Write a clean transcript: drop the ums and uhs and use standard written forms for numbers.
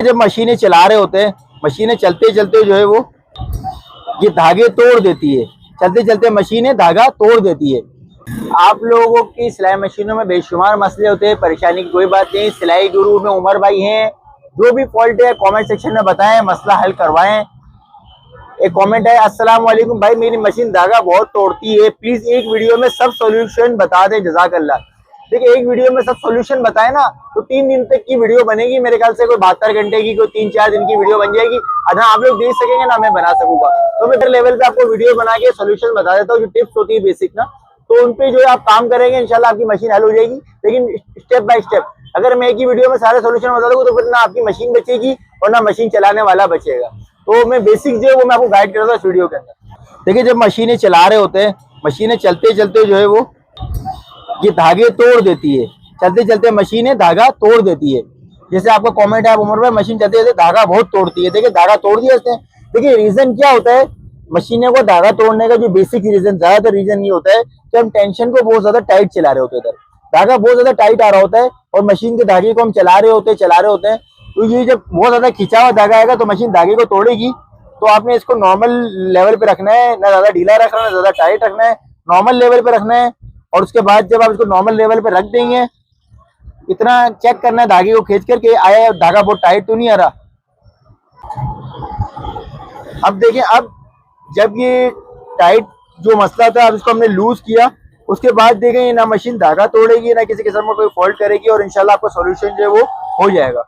जब मशीनें चला रहे होते हैं, मशीनें चलते चलते जो है वो ये धागे तोड़ देती है। चलते चलते मशीनें धागा तोड़ देती है। आप लोगों की सिलाई मशीनों में बेशुमार मसले होते हैं, परेशानी की कोई बात नहीं। सिलाई गुरु में उमर भाई हैं, जो भी फॉल्ट है कमेंट सेक्शन में बताएं, मसला हल करवाएं। एक कमेंट है, अस्सलाम वालेकुम भाई, मेरी मशीन धागा बहुत तोड़ती है, प्लीज एक वीडियो में सब सॉल्यूशन बता दें, जज़ाकल्लाह। देखिए एक वीडियो में सब सॉल्यूशन बताए ना तो 3 दिन तक की वीडियो बनेगी मेरे ख्याल से, कोई 72 घंटे की, कोई 3-4 दिन की वीडियो बन जाएगी। ना आप लोग देख सकेंगे ना मैं बना सकूंगा। तो मैं मेरे लेवल पे आपको वीडियो बना के सॉल्यूशन बता देता हूँ, जो टिप्स होती है बेसिक ना, तो उन पे जो है आप काम करेंगे इंशाल्लाह आपकी मशीन हल हो जाएगी। लेकिन स्टेप बाय स्टेप, अगर मैं एक ही वीडियो में सारे सॉल्यूशन बता दूंगा तो फिर ना आपकी मशीन बचेगी और ना मशीन चलाने वाला बचेगा। तो मैं बेसिक जो है वो मैं आपको गाइड करता हूँ इस वीडियो के अंदर। देखिए जब मशीनें चला रहे होते हैं, मशीनें चलते चलते जो है वो ये धागे तोड़ देती है। चलते चलते मशीनें धागा तोड़ देती है। जैसे आपका कमेंट है, उमर भाई मशीन चलते चलते धागा बहुत तोड़ती है। देखिए धागा तोड़ दिया इसने। देखिए रीजन क्या होता है मशीनों को धागा तोड़ने का, जो बेसिक रीजन, ज्यादातर रीजन ये होता है कि हम टेंशन को बहुत ज्यादा टाइट चला रहे होते हैं। धागा बहुत ज्यादा टाइट आ रहा होता है और मशीन के धागे को हम चला रहे होते हैं। तो ये जब बहुत ज्यादा खिंचा हुआ धागा आएगा तो मशीन धागे को तोड़ेगी। तो आपने इसको नॉर्मल लेवल पे रखना है, ना ज्यादा ढीला रखना है ना ज्यादा टाइट रखना है, नॉर्मल लेवल पे रखना है। और उसके बाद जब आप इसको नॉर्मल लेवल पे रख देंगे, इतना चेक करना है धागे को खींच करके, आया धागा बहुत टाइट तो नहीं आ रहा। अब देखिए, अब जब ये टाइट जो मसला था, अब इसको हमने लूज किया, उसके बाद देखेंगे ना मशीन धागा तोड़ेगी ना किसी किस्म का कोई फॉल्ट करेगी और इंशाल्लाह आपका सॉल्यूशन जो है वो हो जाएगा।